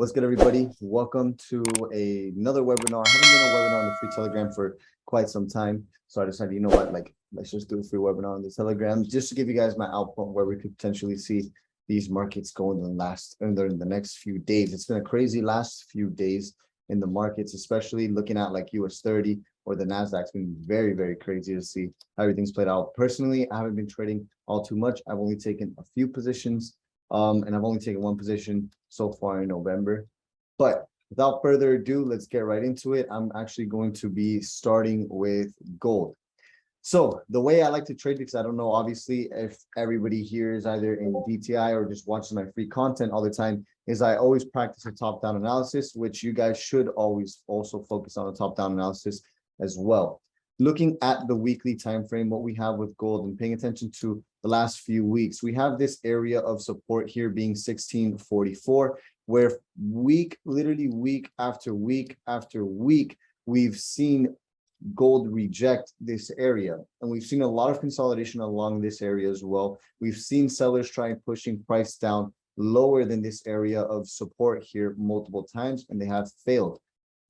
What's good, everybody? Welcome to another webinar. I haven't been on a webinar on the free Telegram for quite some time. So I decided, you know what, let's just do a free webinar on the Telegram just to give you guys my output where we could potentially see these markets go in the next few days. It's been a crazy last few days in the markets, especially looking at like US 30 or the NASDAQ. It's been very, very crazy to see how everything's played out. Personally, I haven't been trading all too much. I've only taken a few positions. And I've only taken one position so far in November. But without further ado, let's get right into it. I'm actually going to be starting with gold. So the way I like to trade, because I don't know, obviously, if everybody here is either in DTI or just watching my free content all the time, is I always practice a top-down analysis, which you guys should always also focus on a top-down analysis as well. Looking at the weekly time frame, what we have with gold and paying attention to the last few weeks, we have this area of support here being 1644, where literally week after week after week, we've seen gold reject this area. And we've seen a lot of consolidation along this area as well. We've seen sellers try pushing price down lower than this area of support here multiple times, and they have failed.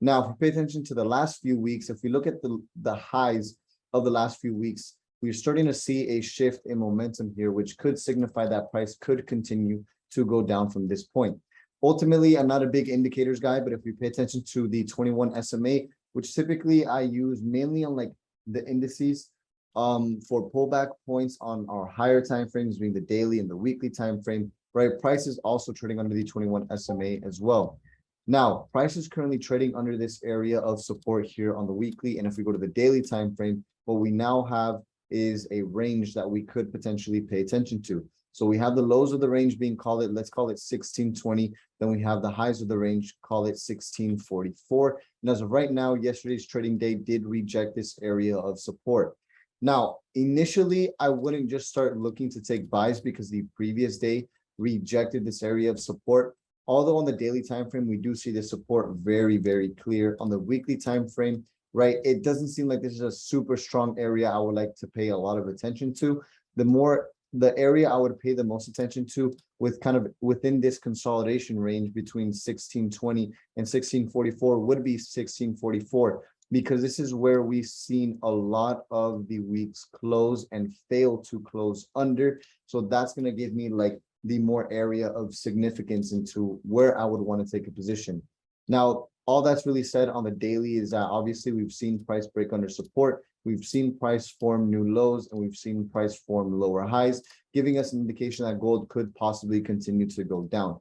Now, if we pay attention to the last few weeks, if we look at the highs of the last few weeks, we're starting to see a shift in momentum here, which could signify that price could continue to go down from this point. Ultimately, I'm not a big indicators guy, but if we pay attention to the 21 SMA, which typically I use mainly on like the indices for pullback points on our higher time frames, being the daily and the weekly time frame, right? Price is also trading under the 21 SMA as well. Now, price is currently trading under this area of support here on the weekly. And if we go to the daily time frame, what we now have is a range that we could potentially pay attention to. So we have the lows of the range being let's call it 1620. Then we have the highs of the range, call it 1644. And as of right now, yesterday's trading day did reject this area of support. Now, initially, I wouldn't just start looking to take buys because the previous day rejected this area of support. Although on the daily time frame, we do see the support very, very clear. On the weekly time frame, right, it doesn't seem like this is a super strong area I would like to pay a lot of attention to. The area I would pay the most attention to with kind of within this consolidation range between 1620 and 1644 would be 1644, because this is where we've seen a lot of the weeks close and fail to close under. So that's going to give me like the more area of significance into where I would want to take a position. Now, all that's really said on the daily is that obviously we've seen price break under support, we've seen price form new lows, and we've seen price form lower highs, giving us an indication that gold could possibly continue to go down.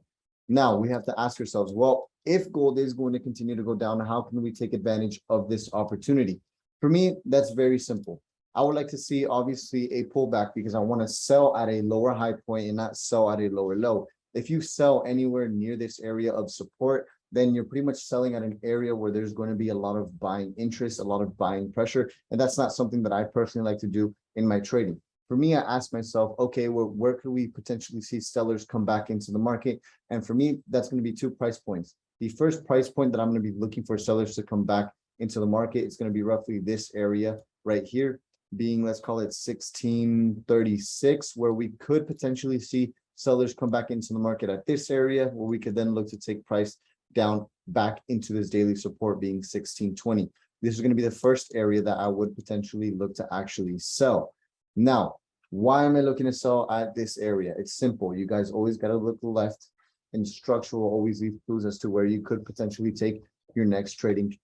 Now, we have to ask ourselves, well, if gold is going to continue to go down, how can we take advantage of this opportunity? For me, that's very simple. I would like to see, obviously, a pullback because I want to sell at a lower high point and not sell at a lower low. If you sell anywhere near this area of support, then you're pretty much selling at an area where there's going to be a lot of buying interest, a lot of buying pressure. And that's not something that I personally like to do in my trading. For me, I ask myself, okay, well, where could we potentially see sellers come back into the market? And for me, that's going to be 2 price points. The first price point that I'm going to be looking for sellers to come back into the market is going to be roughly this area right here, being, let's call it 1636, where we could potentially see sellers come back into the market at this area, where we could then look to take price down back into this daily support being 1620. This is going to be the first area that I would potentially look to actually sell. Now, why am I looking to sell at this area? It's simple. You guys always got to look to the left, and structure will always leave clues as to where you could potentially take your next trades.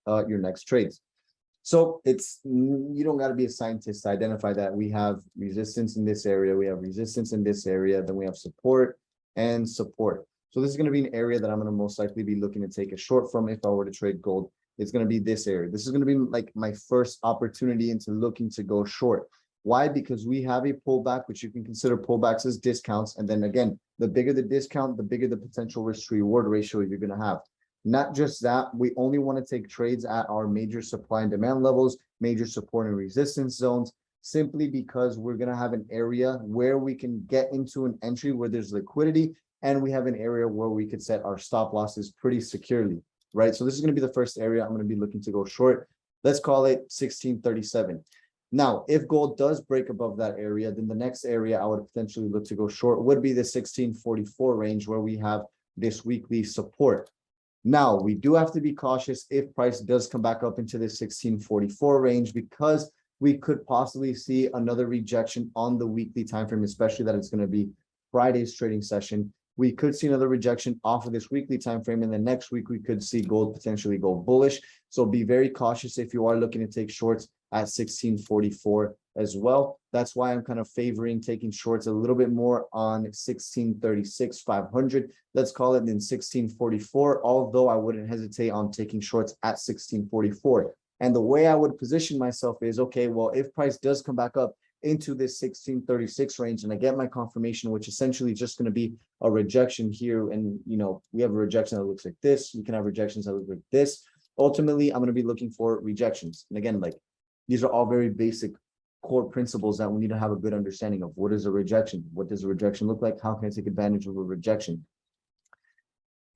So you don't got to be a scientist to identify that we have resistance in this area, we have resistance in this area, then we have support and support. So this is going to be an area that I'm going to most likely be looking to take a short from if I were to trade gold. It's going to be this area. This is going to be like my first opportunity into looking to go short. Why? Because we have a pullback, which you can consider pullbacks as discounts. And then again, the bigger the discount, the bigger the potential risk to reward ratio you're going to have. Not just that, we only want to take trades at our major supply and demand levels, major support and resistance zones, simply because we're going to have an area where we can get into an entry where there's liquidity, and we have an area where we could set our stop losses pretty securely, right? So this is going to be the first area I'm going to be looking to go short. Let's call it 1637. Now, if gold does break above that area, then the next area I would potentially look to go short would be the 1644 range, where we have this weekly support. Now, we do have to be cautious if price does come back up into the 1644 range, because we could possibly see another rejection on the weekly time frame, especially that it's going to be Friday's trading session. We could see another rejection off of this weekly time frame, and the next week we could see gold potentially go bullish. So be very cautious if you are looking to take shorts at 1644 as well. That's why I'm kind of favoring taking shorts a little bit more on 1636 500, let's call it, in 1644, although I wouldn't hesitate on taking shorts at 1644. And the way I would position myself is, okay, well, if price does come back up into this 1636 range and I get my confirmation, which essentially is just going to be a rejection here, and we have a rejection that looks like this, you can have rejections that look like this. Ultimately, I'm going to be looking for rejections. And again, like, these are all very basic core principles that we need to have a good understanding of. What is a rejection? What does a rejection look like? How can I take advantage of a rejection?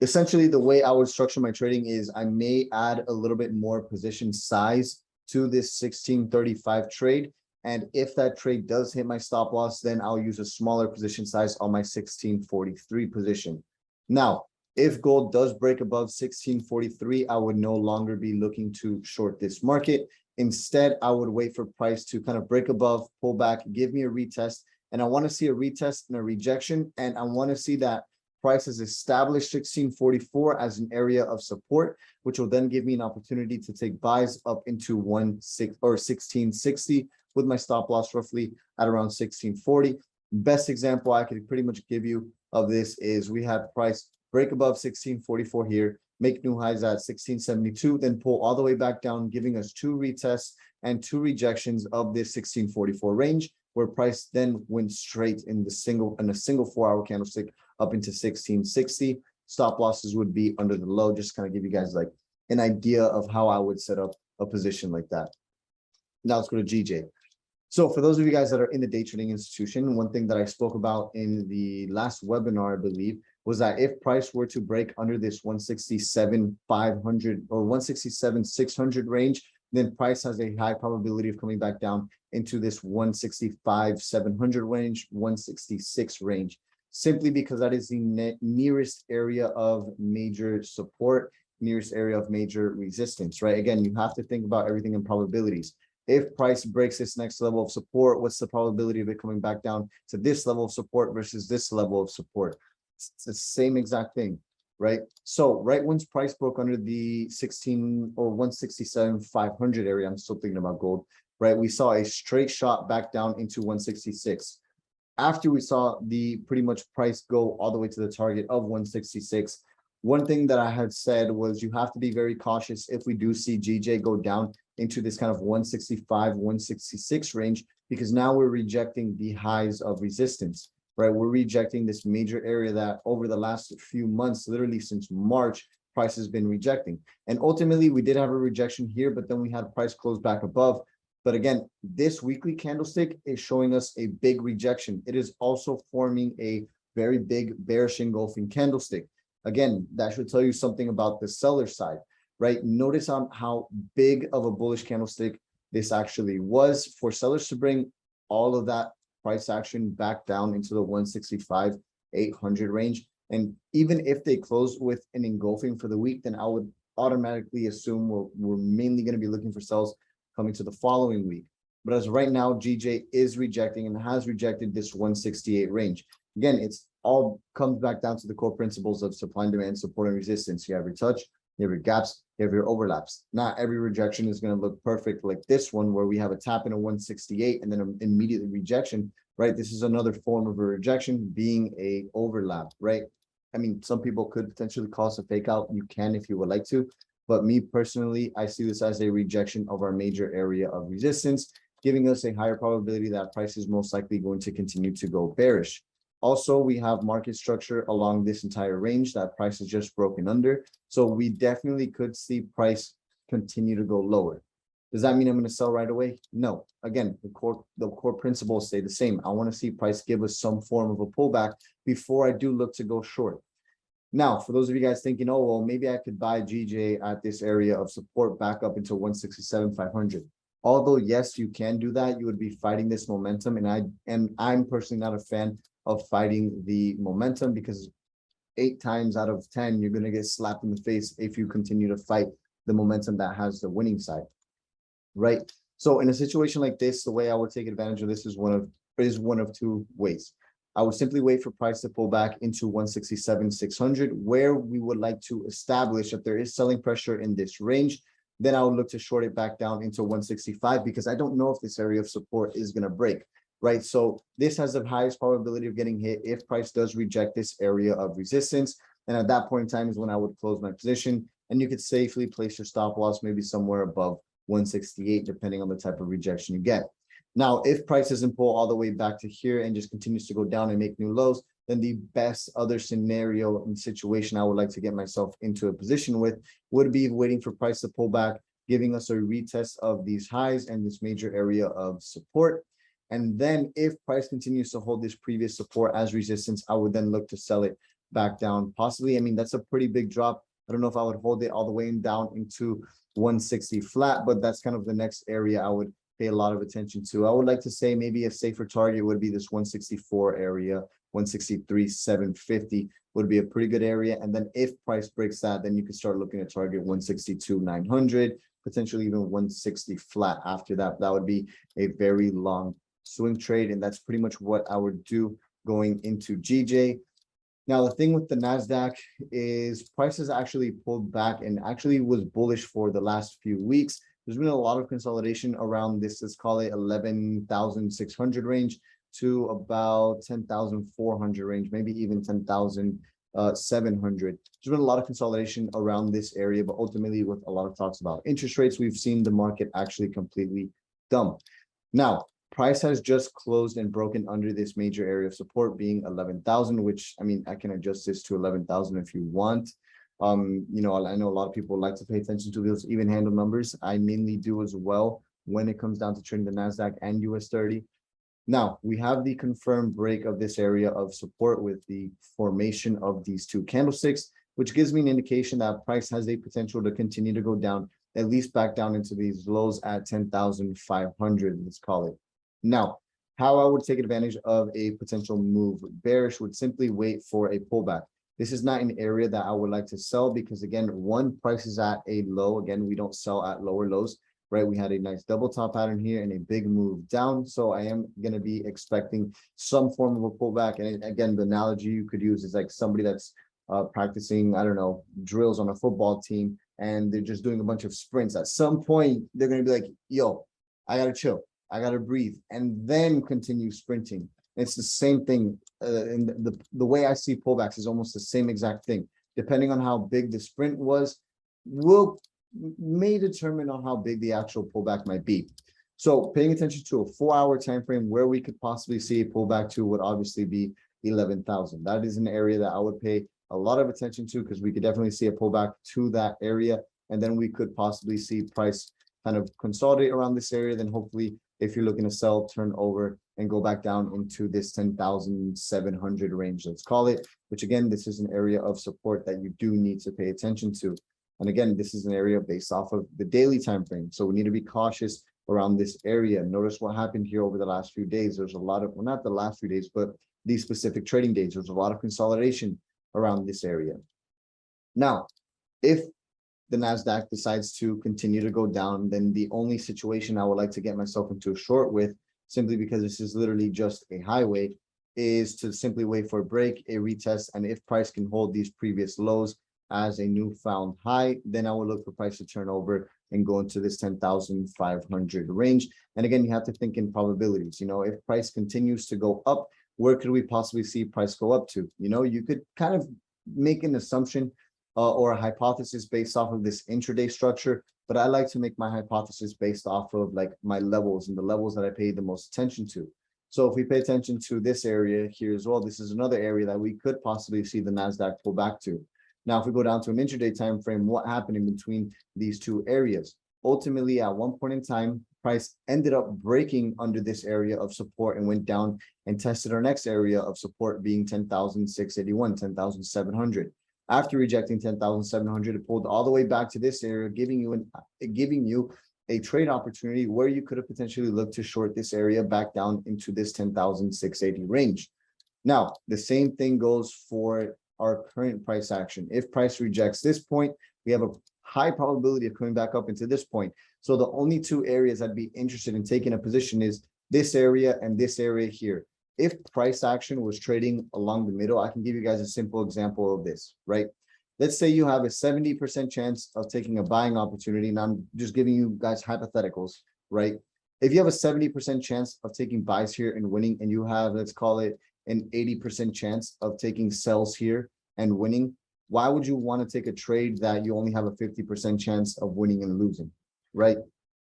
Essentially, the way I would structure my trading is I may add a little bit more position size to this 1635 trade. And if that trade does hit my stop loss, then I'll use a smaller position size on my 1643 position. Now, if gold does break above 1643, I would no longer be looking to short this market. Instead, I would wait for price to kind of break above, pull back, give me a retest. And I want to see a retest and a rejection. And I want to see that price has established 1644 as an area of support, which will then give me an opportunity to take buys up into 1660 with my stop loss roughly at around 1640. Best example I could pretty much give you of this is we had price break above 1644 here, make new highs at 1672, then pull all the way back down, giving us 2 retests and 2 rejections of this 1644 range, where price then went straight in a single 4-hour candlestick up into 1660. Stop losses would be under the low, just kind of give you guys like an idea of how I would set up a position like that. Now let's go to GJ. So for those of you guys that are in the day trading institution, one thing that I spoke about in the last webinar, I believe, was that if price were to break under this 167,500 or 167,600 range, then price has a high probability of coming back down into this 165,700 range, 166 range, simply because that is the nearest area of major support, nearest area of major resistance, right? Again, you have to think about everything in probabilities. If price breaks this next level of support, what's the probability of it coming back down to this level of support versus this level of support? It's the same exact thing, right? So right once price broke under the 16 or 167,500 area, I'm still thinking about gold, right? We saw a straight shot back down into 166. After we saw the pretty much price go all the way to the target of 166, one thing that I had said was you have to be very cautious if we do see GJ go down into this kind of 165, 166 range, because now we're rejecting the highs of resistance, right? We're rejecting this major area that over the last few months, literally since March, price has been rejecting. And ultimately, we did have a rejection here, but then we had price close back above. But again, this weekly candlestick is showing us a big rejection. It is also forming a very big bearish engulfing candlestick. Again, that should tell you something about the seller side, right? Notice on how big of a bullish candlestick this actually was for sellers to bring all of that price action back down into the 165,800 range. And even if they close with an engulfing for the week, then I would automatically assume we're mainly going to be looking for sells coming to the following week. But as right now, GJ is rejecting and has rejected this 168 range. Again, it's all comes back down to the core principles of supply and demand, support and resistance. You have your touch, you have your gaps, you have your overlaps. Not every rejection is going to look perfect like this one, where we have a tap in a 168 and then an immediate rejection, right? This is another form of a rejection, being a overlap, right? I mean, some people could potentially call us a fake out. You can if you would like to, but me personally, I see this as a rejection of our major area of resistance, giving us a higher probability that price is most likely going to continue to go bearish. Also, we have market structure along this entire range that price is just broken under. So we definitely could see price continue to go lower. Does that mean I'm going to sell right away? No. Again, the core principles stay the same. I want to see price give us some form of a pullback before I do look to go short. Now, for those of you guys thinking, oh, well, maybe I could buy GJ at this area of support back up into 167,500. Although, yes, you can do that, you would be fighting this momentum. And I'm personally not a fan of fighting the momentum, because 8 times out of 10, you're going to get slapped in the face if you continue to fight the momentum that has the winning side, right? So in a situation like this, the way I would take advantage of this is one of two ways. I would simply wait for price to pull back into 167,600, where we would like to establish that there is selling pressure in this range. Then I would look to short it back down into 165, because I don't know if this area of support is going to break, right? So this has the highest probability of getting hit if price does reject this area of resistance. And at that point in time is when I would close my position, and you could safely place your stop loss maybe somewhere above 168, depending on the type of rejection you get. Now, if price doesn't pull all the way back to here and just continues to go down and make new lows, then the best other scenario and situation I would like to get myself into a position with would be waiting for price to pull back, giving us a retest of these highs and this major area of support. And then if price continues to hold this previous support as resistance, I would then look to sell it back down. Possibly, I mean, that's a pretty big drop. I don't know if I would hold it all the way down into 160 flat, but that's kind of the next area I would pay a lot of attention to. I would like to say maybe a safer target would be this 164 area, 163,750 would be a pretty good area. And then if price breaks that, then you can start looking at target 162,900, potentially even 160 flat after that. That would be a very long swing trade. And that's pretty much what I would do going into GJ. Now, the thing with the NASDAQ is prices actually pulled back and actually was bullish for the last few weeks. There's been a lot of consolidation around this, let's call it 11,600 range to about 10,400 range, maybe even 10,700. There's been a lot of consolidation around this area, but ultimately with a lot of talks about interest rates, we've seen the market actually completely dump. Now, price has just closed and broken under this major area of support being 11,000, which, I mean, I can adjust this to 11,000 if you want. You know, I know a lot of people like to pay attention to those even handle numbers. I mainly do as well when it comes down to trading the NASDAQ and US 30. Now, we have the confirmed break of this area of support with the formation of these two candlesticks, which gives me an indication that price has a potential to continue to go down, at least back down into these lows at 10,500, let's call it. Now, how I would take advantage of a potential move bearish would simply wait for a pullback. This is not an area that I would like to sell because, again, one, price is at a low. Again, we don't sell at lower lows, right? We had a nice double top pattern here and a big move down. So I am going to be expecting some form of a pullback. And again, the analogy you could use is like somebody that's practicing, I don't know, drills on a football team, and they're just doing a bunch of sprints. At some point, they're going to be like, yo, I got to chill. I got to breathe and then continue sprinting. It's the same thing. And the way I see pullbacks is almost the same exact thing. Depending on how big the sprint was, may determine on how big the actual pullback might be. So paying attention to a 4-hour time frame where we could possibly see a pullback to would obviously be 11,000. That is an area that I would pay a lot of attention to because we could definitely see a pullback to that area. And then we could possibly see price kind of consolidate around this area. Then hopefully, if you're looking to sell, turn over and go back down into this 10,700 range, let's call it, which again, this is an area of support that you do need to pay attention to. And again, this is an area based off of the daily time frame. So we need to be cautious around this area. Notice what happened here over the last few days. There's a lot of, well, not the last few days, but these specific trading days, there's a lot of consolidation around this area. Now, if the NASDAQ decides to continue to go down, then the only situation I would like to get myself into a short with, simply because this is literally just a highway, is to simply wait for a break, a retest, and if price can hold these previous lows as a newfound high, then I will look for price to turn over and go into this 10,500 range. And again, you have to think in probabilities. You know, if price continues to go up, where could we possibly see price go up to? You know, you could kind of make an assumption or a hypothesis based off of this intraday structure, but I like to make my hypothesis based off of like my levels and the levels that I pay the most attention to. So if we pay attention to this area here as well, this is another area that we could possibly see the NASDAQ pull back to. Now, if we go down to an intraday time frame, what happened in between these two areas? Ultimately, at one point in time, price ended up breaking under this area of support and went down and tested our next area of support being 10,681, 10,700. After rejecting 10,700, it pulled all the way back to this area, giving you a trade opportunity where you could have potentially looked to short this area back down into this 10,680 range. Now, the same thing goes for our current price action. If price rejects this point, we have a high probability of coming back up into this point. So the only two areas I'd be interested in taking a position is this area and this area here. If price action was trading along the middle, I can give you guys a simple example of this, right? Let's say you have a 70% chance of taking a buying opportunity, and I'm just giving you guys hypotheticals, right? If you have a 70% chance of taking buys here and winning, and you have, let's call it an 80% chance of taking sells here and winning, why would you want to take a trade that you only have a 50% chance of winning and losing, right?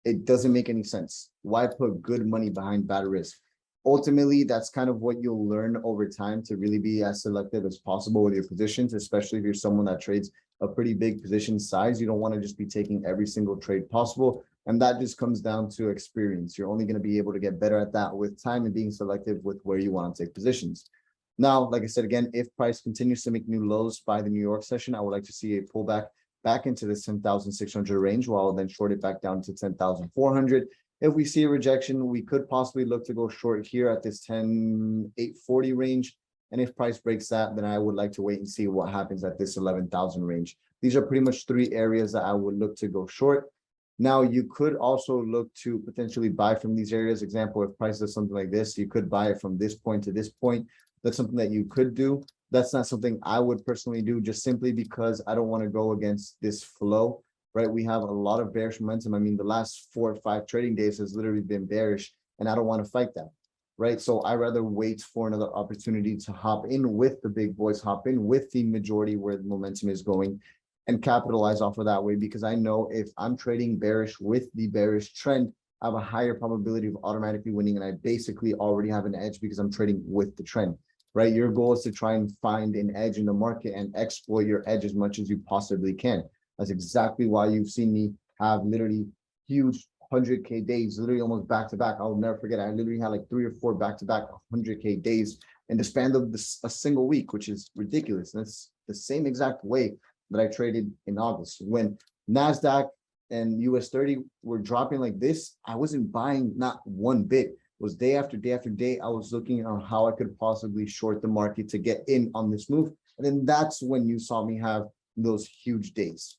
It doesn't make any sense. Why put good money behind bad risk? Ultimately, that's kind of what you'll learn over time, to really be as selective as possible with your positions, especially if you're someone that trades a pretty big position size. You don't want to just be taking every single trade possible. And that just comes down to experience. You're only going to be able to get better at that with time and being selective with where you want to take positions. Now, like I said, again, if price continues to make new lows by the New York session, I would like to see a pullback back into the 10,600 range, while then short it back down to 10,400. If we see a rejection, we could possibly look to go short here at this 10,840 range. And if price breaks that, then I would like to wait and see what happens at this 11,000 range. These are pretty much three areas that I would look to go short. Now, you could also look to potentially buy from these areas. Example, if price does something like this, you could buy it from this point to this point. That's something that you could do. That's not something I would personally do, just simply because I don't want to go against this flow, right? We have a lot of bearish momentum. I mean, the last 4 or 5 trading days has literally been bearish, and I don't want to fight that, right? So I rather wait for another opportunity to hop in with the big boys, hop in with the majority where the momentum is going, and capitalize off of that way, because I know if I'm trading bearish with the bearish trend, I have a higher probability of automatically winning, and I basically already have an edge because I'm trading with the trend, right? Your goal is to try and find an edge in the market and exploit your edge as much as you possibly can. That's exactly why you've seen me have literally huge 100K days, literally almost back to back. I'll never forget. I literally had like 3 or 4 back to back 100K days in the span of a single week, which is ridiculous. And that's the same exact way that I traded in August. When NASDAQ and US 30 were dropping like this, I wasn't buying not one bit. It was day after day after day. I was looking on how I could possibly short the market to get in on this move. And then that's when you saw me have those huge days.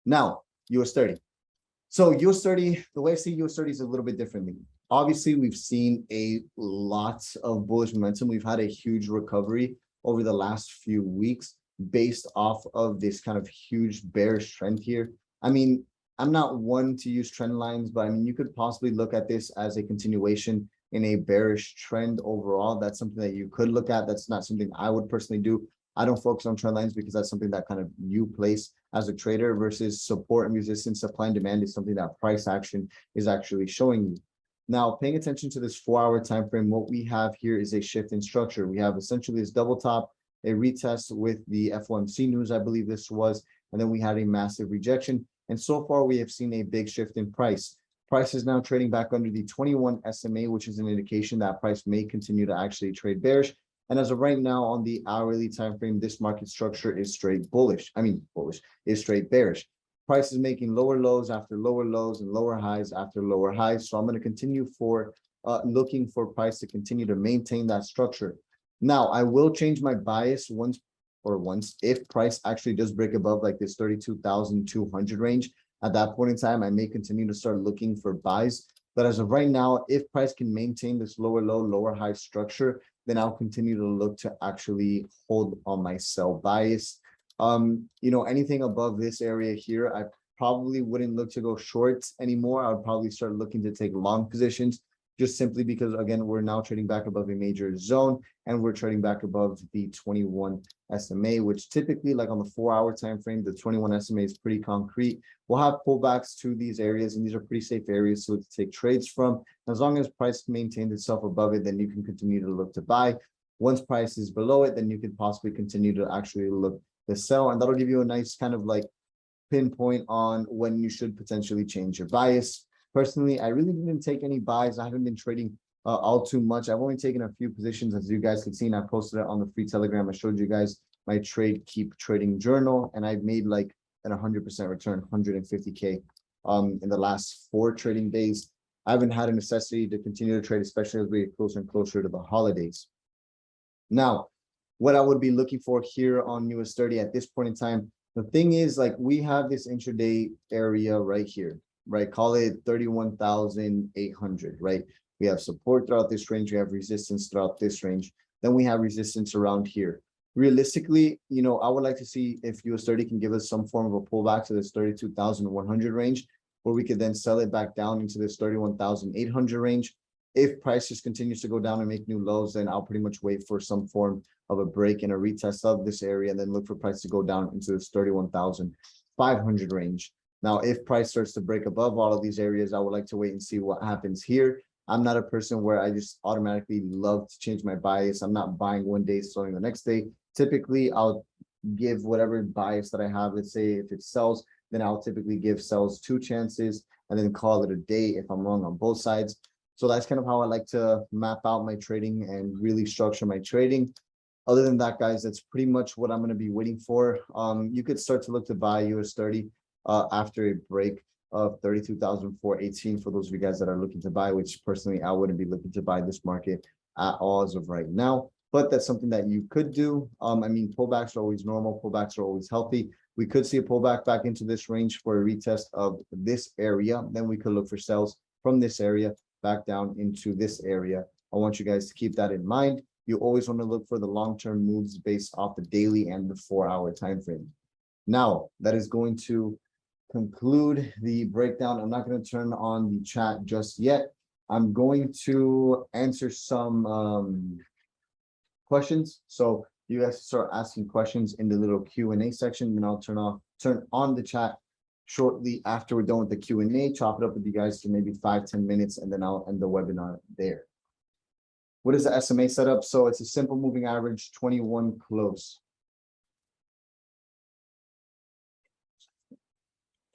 Now, US 30. So US 30, the way I see US 30 is a little bit differently. Obviously, we've seen a lot of bullish momentum. We've had a huge recovery over the last few weeks based off of this kind of huge bearish trend here. I mean, I'm not one to use trend lines, but I mean, you could possibly look at this as a continuation in a bearish trend overall. That's something that you could look at. That's not something I would personally do. I don't focus on trend lines because that's something that kind of you place as a trader, versus support and resistance, supply and demand is something that price action is actually showing you. Now, paying attention to this 4-hour time frame, what we have here is a shift in structure. We have essentially this double top, a retest with the FOMC news, I believe this was, and then we had a massive rejection. And so far, we have seen a big shift in price. Price is now trading back under the 21 SMA, which is an indication that price may continue to actually trade bearish. And as of right now, on the hourly time frame, this market structure is straight bullish. I mean, bullish is straight bearish. Price is making lower lows after lower lows and lower highs after lower highs. So I'm going to continue for looking for price to continue to maintain that structure. Now, I will change my bias once if price actually does break above like this 32,200 range. At that point in time, I may continue to start looking for buys. But as of right now, if price can maintain this lower low, lower high structure, then I'll continue to look to actually hold on my sell bias. Anything above this area here, I probably wouldn't look to go short anymore. I would probably start looking to take long positions, just simply because, again, we're now trading back above a major zone and we're trading back above the 21 SMA, which typically, like on the 4-hour time frame, the 21 SMA is pretty concrete. We'll have pullbacks to these areas, and these are pretty safe areas to take trades from. As long as price maintains itself above it, then you can continue to look to buy. Once price is below it, then you could possibly continue to actually look to sell, and that'll give you a nice kind of like pinpoint on when you should potentially change your bias. Personally, I really didn't take any buys. I haven't been trading all too much. I've only taken a few positions, as you guys can see, and I posted it on the free Telegram. I showed you guys my keep trading journal, and I've made like an 100% return, 150K in the last 4 trading days. I haven't had a necessity to continue to trade, especially as we get closer and closer to the holidays. Now, what I would be looking for here on US30 at this point in time. The thing is, like, we have this intraday area right here, right? Call it 31,800, right? We have support throughout this range. We have resistance throughout this range. Then we have resistance around here. Realistically, you know, I would like to see if US30 can give us some form of a pullback to this 32,100 range, where we could then sell it back down into this 31,800 range. If price just continues to go down and make new lows, then I'll pretty much wait for some form of a break and a retest of this area, and then look for price to go down into this 31,500 range. Now, if price starts to break above all of these areas, I would like to wait and see what happens here. I'm not a person where I just automatically love to change my bias. I'm not buying one day, selling the next day. Typically, I'll give whatever bias that I have. Let's say if it sells, then I'll typically give sells 2 chances and then call it a day if I'm wrong on both sides. So that's kind of how I like to map out my trading and really structure my trading. Other than that, guys, that's pretty much what I'm going to be waiting for. You could start to look to buy US30 after a break of 32,418 for those of you guys that are looking to buy, which personally I wouldn't be looking to buy this market at all as of right now. But that's something that you could do. I mean, pullbacks are always normal. Pullbacks are always healthy. We could see a pullback back into this range for a retest of this area. Then we could look for sells from this area back down into this area. I want you guys to keep that in mind. You always want to look for the long-term moves based off the daily and the 4-hour time frame. Now, that is going to conclude the breakdown. I'm not going to turn on the chat just yet. I'm going to answer some questions. So you guys start asking questions in the little Q&A section, and I'll turn on the chat shortly after we're done with the Q&A. Chop it up with you guys for maybe 5-10 minutes, and then I'll end the webinar there. What is the SMA setup? So it's a simple moving average, 21 close.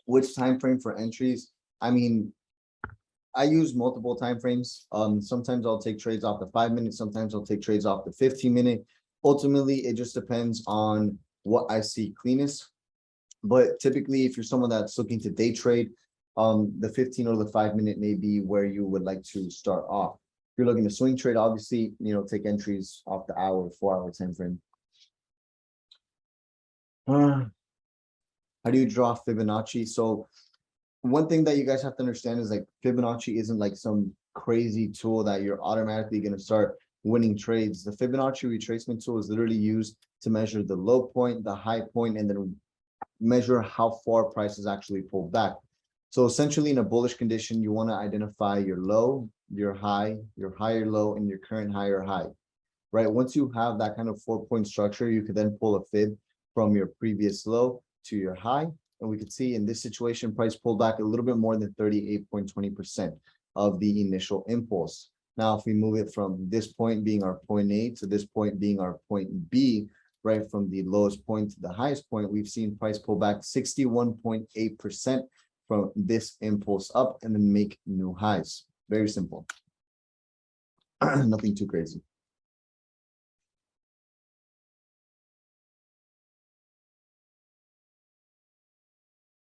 Which time frame for entries? I mean, I use multiple time frames. Sometimes I'll take trades off the 5-minute, sometimes I'll take trades off the 15-minute. Ultimately, it just depends on what I see cleanest. But typically, if you're someone that's looking to day trade, the 15 or the 5-minute may be where you would like to start off. If you're looking to swing trade, obviously, you know, take entries off the hour, 4-hour time frame. How do you draw Fibonacci? So one thing that you guys have to understand is, like, Fibonacci isn't like some crazy tool that you're automatically going to start winning trades. The Fibonacci retracement tool is literally used to measure the low point, the high point, and then measure how far prices actually pull back. So essentially, in a bullish condition, you want to identify your low, your high, your higher low, and your current higher high, right? Once you have that kind of 4-point structure, you could then pull a fib from your previous low to your high. And we could see in this situation, price pulled back a little bit more than 38.20% of the initial impulse. Now, if we move it from this point being our point A to this point being our point B, right, from the lowest point to the highest point, we've seen price pull back 61.8% from this impulse up and then make new highs. Very simple. Nothing too crazy.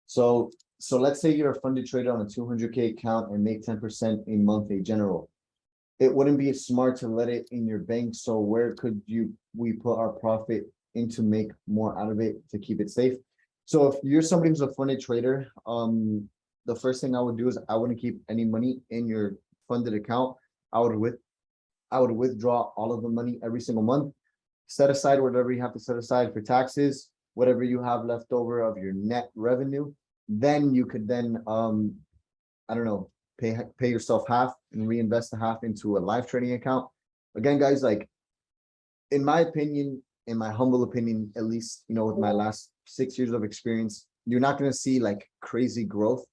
So let's say you're a funded trader on a 200K account and make 10% a month a general. It wouldn't be smart to let it in your bank. So where could we put our profit in to make more out of it to keep it safe? So if you're somebody who's a funded trader, the first thing I would do is I wouldn't keep any money in your funded account. I would withdraw all of the money every single month. Set aside whatever you have to set aside for taxes, whatever you have left over of your net revenue. Then you could then, I don't know, pay yourself half and reinvest the half into a live trading account. Again, guys, like, in my opinion, in my humble opinion, at least, you know, with my last 6 years of experience, you're not going to see like crazy growth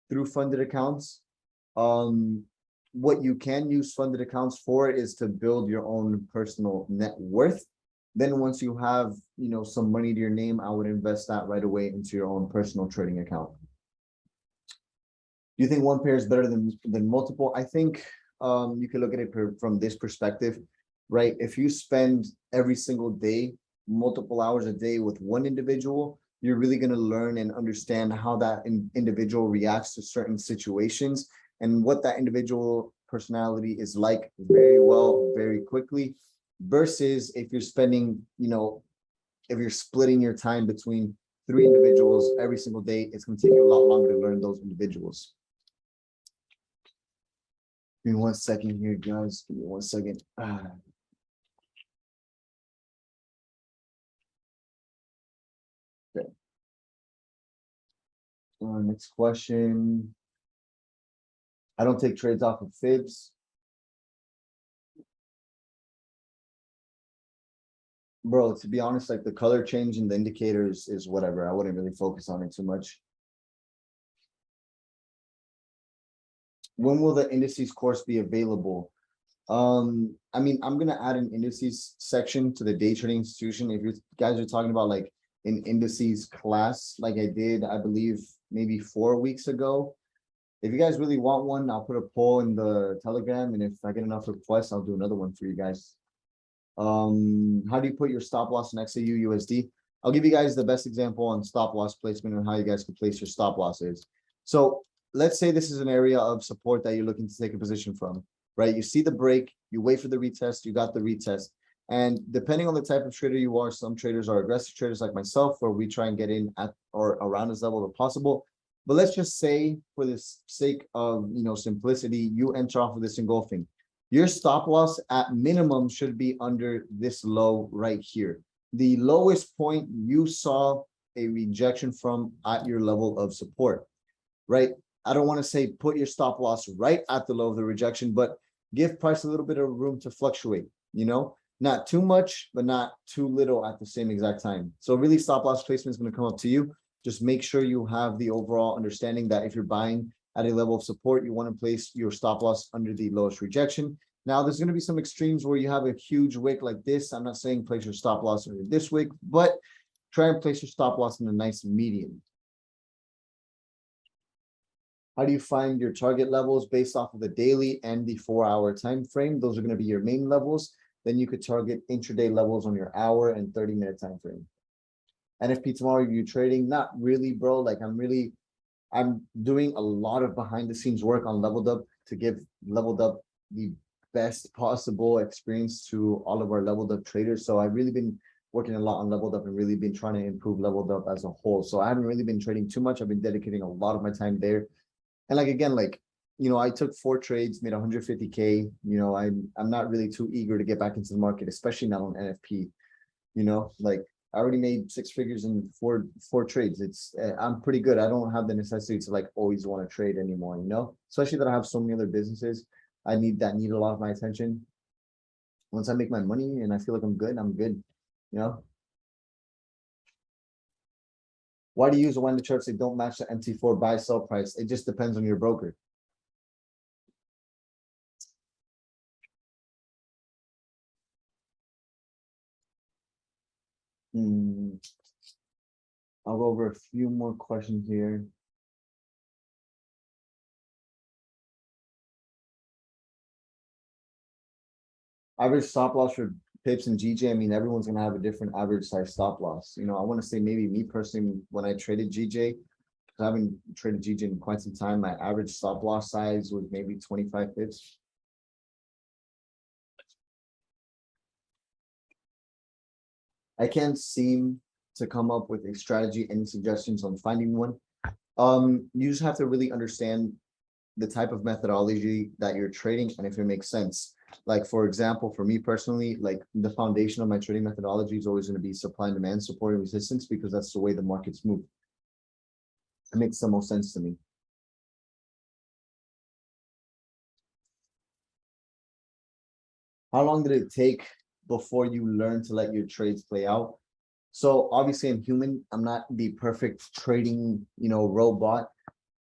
through funded accounts. What you can use funded accounts for is to build your own personal net worth. Then once you have, you know, some money to your name, I would invest that right away into your own personal trading account. Do you think one pair is better than multiple? I think you can look at it from this perspective, right? If you spend every single day, multiple hours a day with one individual, you're really going to learn and understand how that individual reacts to certain situations and what that individual personality is like very well, very quickly. versus if you're spending, if you're splitting your time between 3 individuals every single day, it's going to take you a lot longer to learn those individuals. Give me 1 second here, guys. Give me 1 second. Okay. Next question. I don't take trades off of fibs. Bro, to be honest, like the color change in the indicators is whatever. I wouldn't really focus on it too much. When will the indices course be available? I mean, I'm gonna add an indices section to the day trading institution. If you guys are talking about like an indices class, like I did, I believe maybe 4 weeks ago. If you guys really want one, I'll put a poll in the Telegram, and if I get enough requests, I'll do another one for you guys. How do you put your stop loss in XAU USD? I'll give you guys the best example on stop loss placement and how you guys can place your stop losses. So let's say this is an area of support that you're looking to take a position from, right? You see the break, you wait for the retest, you got the retest. And depending on the type of trader you are, some traders are aggressive traders like myself, where we try and get in at or around this level if possible. But let's just say, for the sake of simplicity, you enter off of this engulfing. Your stop loss at minimum should be under this low right here. The lowest point you saw a rejection from at your level of support, right? I don't want to say put your stop loss right at the low of the rejection, but give price a little bit of room to fluctuate, not too much, but not too little at the same exact time. So really, stop loss placement is going to come up to you. Just make sure you have the overall understanding that if you're buying at a level of support, you want to place your stop loss under the lowest rejection. Now, there's going to be some extremes where you have a huge wick like this. I'm not saying place your stop loss under this wick, but try and place your stop loss in a nice median. How do you find your target levels based off of the daily and the 4-hour time frame? Those are going to be your main levels. Then you could target intraday levels on your hour and 30-minute time frame. NFP tomorrow, you trading? Not really, bro. Like I'm doing a lot of behind the scenes work on Leveled Up to give Leveled Up the best possible experience to all of our Leveled Up traders. So I've really been working a lot on Leveled Up and really been trying to improve Leveled Up as a whole. So I haven't really been trading too much. I've been dedicating a lot of my time there. And again, I took 4 trades, made 150K. I'm not really too eager to get back into the market, especially not on NFP. I already made 6 figures in four trades. I'm pretty good. I don't have the necessity to always want to trade anymore, especially that I have so many other businesses I need a lot of my attention. Once I make my money and I feel like I'm good, Why do you use when the charts they don't match the MT4 buy sell price? It just depends on your broker. I'll go over a few more questions here. Average stop loss for pips and GJ. I mean, everyone's gonna have a different average size stop loss. I want to say maybe me personally, when I traded GJ, because I haven't traded GJ in quite some time, my average stop loss size was maybe 25 pips. I can't seem to come up with a strategy. Any suggestions on finding one? You just have to really understand the type of methodology that you're trading and if it makes sense. For example, for me personally, the foundation of my trading methodology is always going to be supply and demand, support and resistance, because that's the way the markets move. It makes the most sense to me. How long did it take before you learn to let your trades play out? So obviously I'm human. I'm not the perfect trading, robot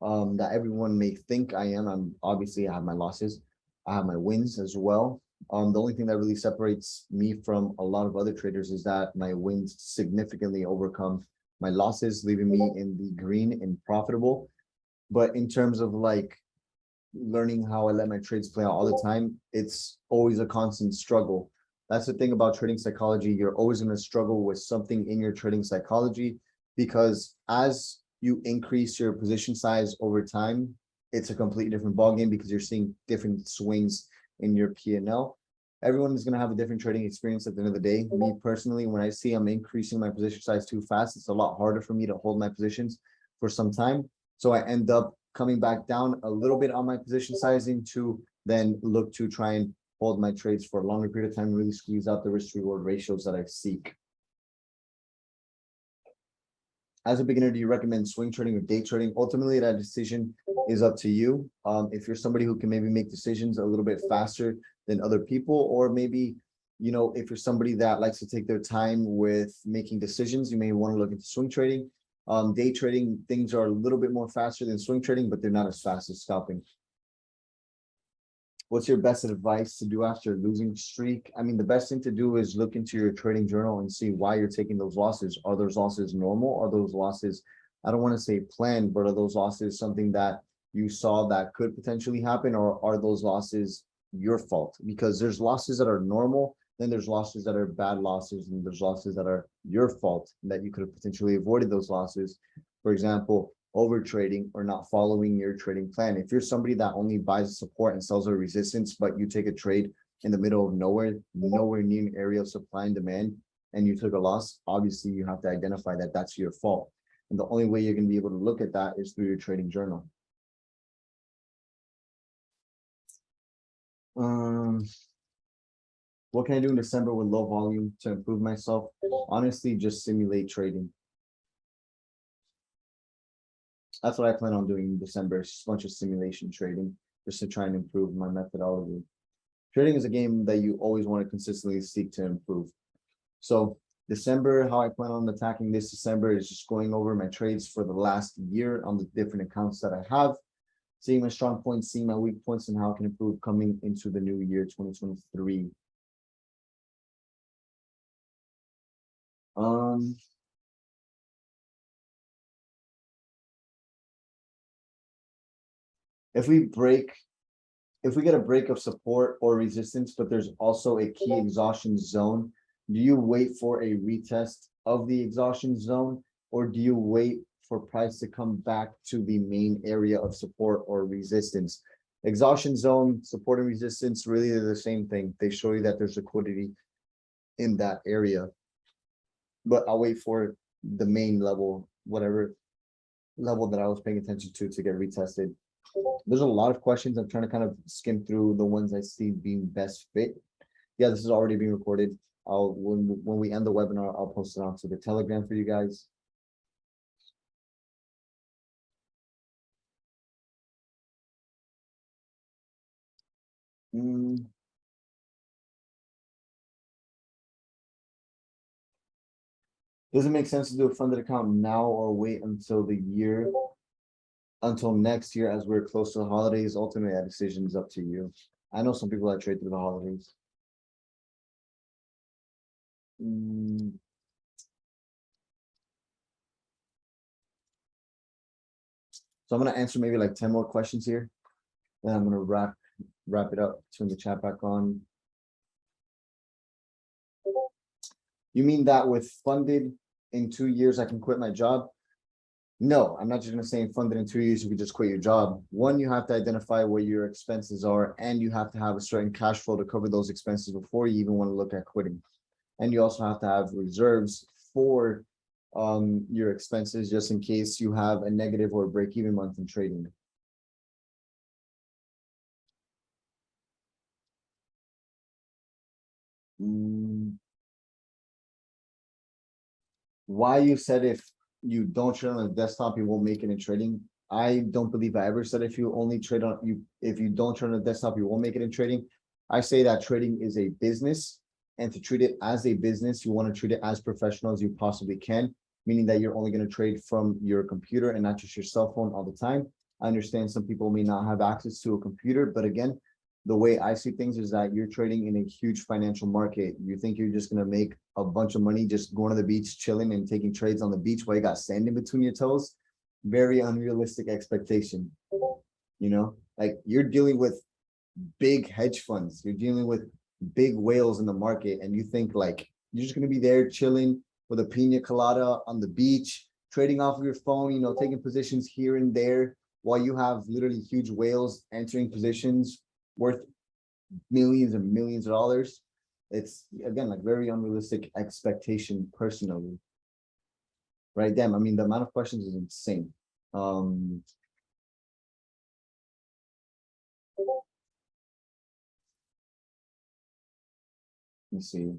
that everyone may think I am. I have my losses. I have my wins as well. The only thing that really separates me from a lot of other traders is that my wins significantly overcome my losses, leaving me in the green and profitable. But in terms of learning how I let my trades play out all the time, it's always a constant struggle. That's the thing about trading psychology. You're always going to struggle with something in your trading psychology, because as you increase your position size over time, it's a completely different ballgame because you're seeing different swings in your P&L. everyone is going to have a different trading experience at the end of the day. Me personally, when I see I'm increasing my position size too fast, it's a lot harder for me to hold my positions for some time. So I end up coming back down a little bit on my position sizing to then look to try and hold my trades for a longer period of time, really squeeze out the risk reward ratios that I seek. As a beginner, do you recommend swing trading or day trading? Ultimately, that decision is up to you. If you're somebody who can maybe make decisions a little bit faster than other people, or maybe, you know, if you're somebody that likes to take their time with making decisions, you may want to look into swing trading. Day trading, things are a little bit more faster than swing trading, but they're not as fast as scalping. What's your best advice to do after a losing streak? I mean, the best thing to do is look into your trading journal and see why you're taking those losses. Are those losses normal? Are those losses, I don't want to say planned, but are those losses something that you saw that could potentially happen, or are those losses your fault? Because there's losses that are normal, then there's losses that are bad losses, and there's losses that are your fault that you could have potentially avoided those losses. For example, over trading or not following your trading plan. If you're somebody that only buys a support and sells a resistance, but you take a trade in the middle of nowhere near an area of supply and demand, and you took a loss, obviously you have to identify that that's your fault. And the only way you're going to be able to look at that is through your trading journal. What can I do in December with low volume to improve myself? Honestly, just simulate trading. That's what I plan on doing in December. It's just a bunch of simulation trading just to try and improve my methodology. Trading is a game that you always want to consistently seek to improve. So December, how I plan on attacking this December is just going over my trades for the last year on the different accounts that I have, seeing my strong points, seeing my weak points, and how I can improve coming into the new year, 2023. If we get a break of support or resistance, but there's also a key exhaustion zone, do you wait for a retest of the exhaustion zone, or do you wait for price to come back to the main area of support or resistance? Exhaustion zone, support and resistance, really they're the same thing. They show you that there's liquidity in that area, but I'll wait for the main level, whatever level that I was paying attention to get retested. There's a lot of questions. I'm trying to kind of skim through the ones I see being best fit. Yeah, this is already being recorded. When we end the webinar, I'll post it onto the Telegram for you guys. Does it make sense to do a funded account now or wait until next year as we're close to the holidays? Ultimately, that decision is up to you. I know some people that trade through the holidays. So I'm going to answer maybe like 10 more questions here. Then I'm going to wrap it up, turn the chat back on. You mean that with funded in 2 years, I can quit my job? No, I'm not just going to say funded in 2 years, you could just quit your job. One, you have to identify where your expenses are, and you have to have a certain cash flow to cover those expenses before you even want to look at quitting. And you also have to have reserves for your expenses, just in case you have a negative or break-even month in trading. Why you said if you don't trade on the desktop, you won't make it in trading? I don't believe I ever said if you only trade on if you don't trade on the desktop, you won't make it in trading. I say that trading is a business, and to treat it as a business, you want to treat it as professional as you possibly can, meaning that you're only going to trade from your computer and not just your cell phone all the time. I understand some people may not have access to a computer, but again, the way I see things is that you're trading in a huge financial market. You think you're just going to make a bunch of money just going to the beach, chilling and taking trades on the beach while you got sand in between your toes? Very unrealistic expectation. You know, like you're dealing with big hedge funds, you're dealing with big whales in the market, and you think like you're just going to be there chilling with a pina colada on the beach, trading off of your phone, you know, taking positions here and there while you have literally huge whales entering positions worth millions and millions of dollars. It's again like very unrealistic expectation personally. Right? Damn, I mean the amount of questions is insane. Let's see.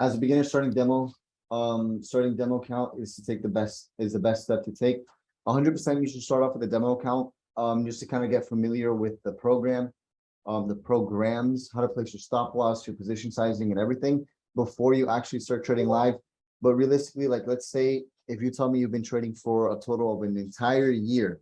As a beginner starting demo account is to take the best step to take. 100% you should start off with a demo account, just to kind of get familiar with the program, the programs, how to place your stop loss, your position sizing and everything before you actually start trading live. But realistically, like let's say if you tell me you've been trading for a total of an entire year,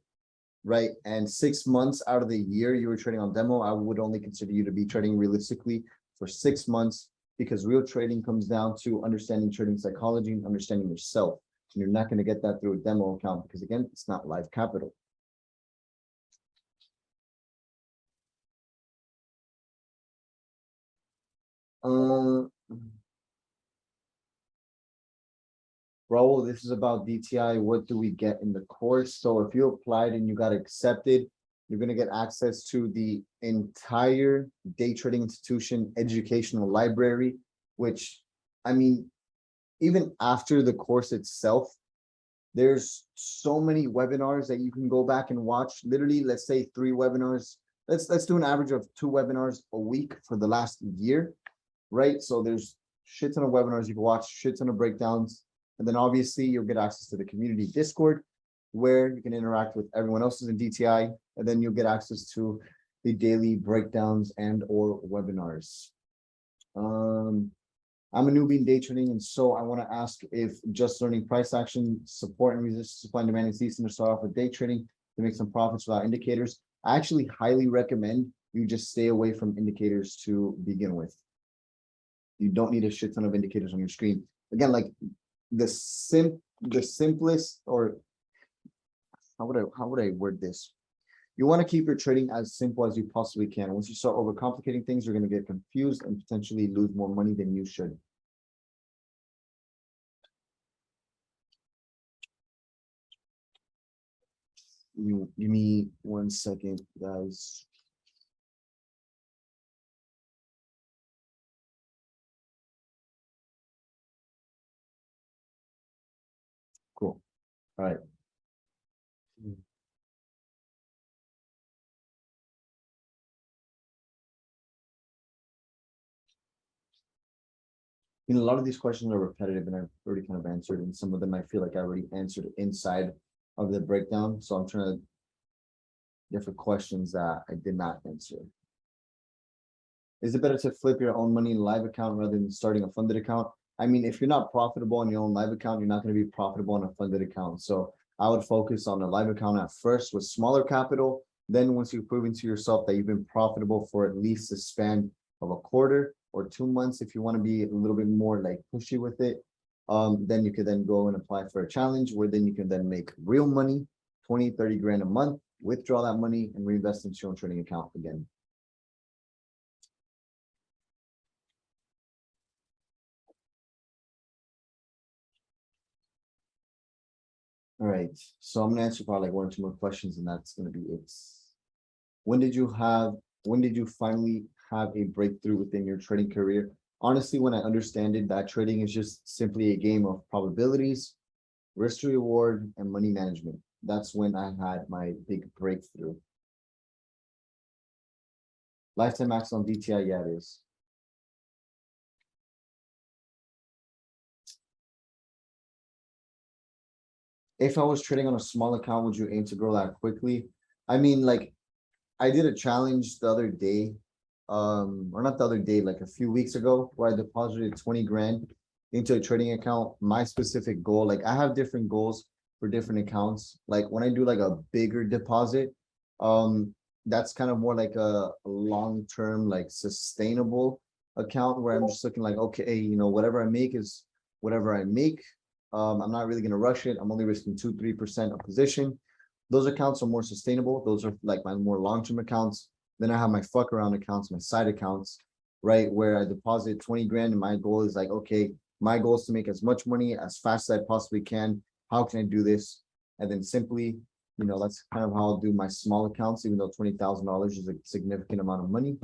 right? And 6 months out of the year you were trading on demo, I would only consider you to be trading realistically for 6 months, because real trading comes down to understanding trading psychology and understanding yourself. And you're not going to get that through a demo account because again, it's not live capital. Raul, this is about DTI. What do we get in the course? So if you applied and you got accepted, you're going to get access to the entire day trading institution educational library, which, I mean, even after the course itself, there's so many webinars that you can go back and watch. Literally, let's say 3 webinars. Let's do an average of 2 webinars a week for the last year, right? So there's shit ton of webinars you can watch, shit ton of breakdowns. And then obviously you'll get access to the community Discord where you can interact with everyone else's in DTI. And then you'll get access to the daily breakdowns and or webinars. I'm a newbie in day trading, and so I want to ask if just learning price action, support and resistance, supply and demand is decent to start off with day trading to make some profits without indicators. I actually highly recommend you just stay away from indicators to begin with. You don't need a shit ton of indicators on your screen. Again, like the simplest, or how would I word this? You want to keep your trading as simple as you possibly can. Once you start overcomplicating things, you're going to get confused and potentially lose more money than you should. You give me 1 second, guys. Cool. All right. A lot of these questions are repetitive and I've already kind of answered, and some of them I feel like I already answered inside of the breakdown. So I'm trying to different questions that I did not answer. Is it better to flip your own money in a live account rather than starting a funded account? I mean, if you're not profitable on your own live account, you're not going to be profitable on a funded account. So I would focus on a live account at first with smaller capital. Then once you've proven to yourself that you've been profitable for at least a span of a quarter or 2 months, if you want to be a little bit more like pushy with it, then you could then go and apply for a challenge where then you can then make real money, 20, 30 grand a month, withdraw that money and reinvest into your own trading account again. All right, so I'm gonna answer probably like 1 or 2 more questions, and that's gonna be it. When did you finally have a breakthrough within your trading career? Honestly, when I understand it, that trading is just simply a game of probabilities, risk to reward, and money management. That's when I had my big breakthrough. Lifetime max on DTI, yeah, it is. If I was trading on a small account, would you aim to grow that quickly? I mean, like, I did a challenge the other day, or not the other day, like a few weeks ago, where I deposited 20 grand into a trading account. My specific goal, like I have different goals for different accounts. Like when I do like a bigger deposit, that's kind of more like a long-term, like sustainable account where I'm just looking like, okay, you know, whatever I make is whatever I make. I'm not really going to rush it. I'm only risking 2-3% of position. Those accounts are more sustainable. Those are like my more long-term accounts. Then I have my fuck around accounts, my side accounts, right? Where I deposit 20 grand and my goal is like, okay, my goal is to make as much money as fast as I possibly can. How can I do this? And then simply, that's kind of how I'll do my small accounts, even though $20,000 is a significant amount of money.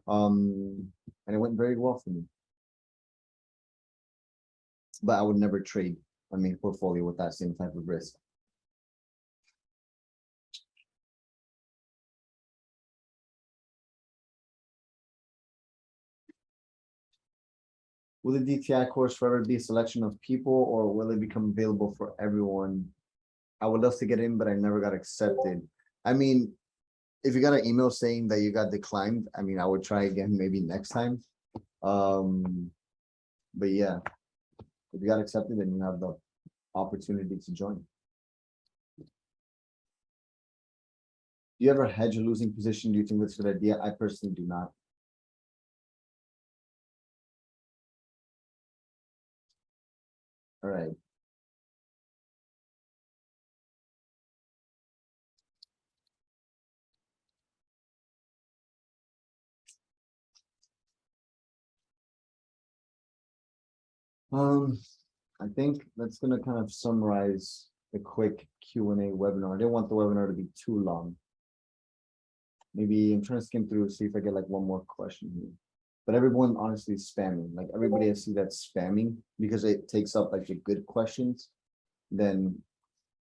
And it went very well for me. But I would never trade my main portfolio with that same type of risk. Will the DTI course forever be a selection of people, or will it become available for everyone? I would love to get in, but I never got accepted. I mean, if you got an email saying that you got declined, I mean, I would try again maybe next time. But yeah, if you got accepted, then you have the opportunity to join. Do you ever hedge a losing position? Do you think that's a good idea? I personally do not. All right. I think that's gonna kind of summarize the quick Q&A webinar. I didn't want the webinar to be too long. Maybe I'm trying to skim through, see if I get like one more question here. But everyone honestly is spamming. Like everybody I see that's spamming because it takes up like the good questions. Then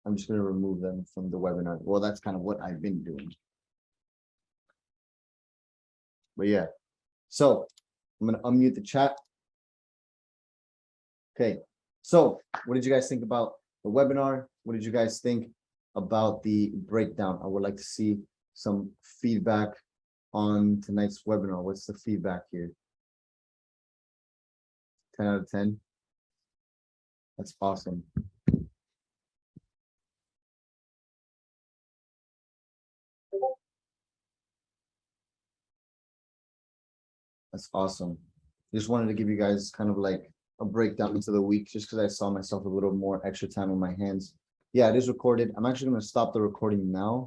I'm just gonna remove them from the webinar. Well, that's kind of what I've been doing. But yeah, so I'm gonna unmute the chat. Okay, so what did you guys think about the webinar? What did you guys think about the breakdown? I would like to see some feedback on tonight's webinar. What's the feedback here? 10 out of 10. That's awesome. That's awesome. Just wanted to give you guys kind of like a breakdown into the week, just because I saw myself a little more extra time on my hands. Yeah, it is recorded. I'm actually going to stop the recording now.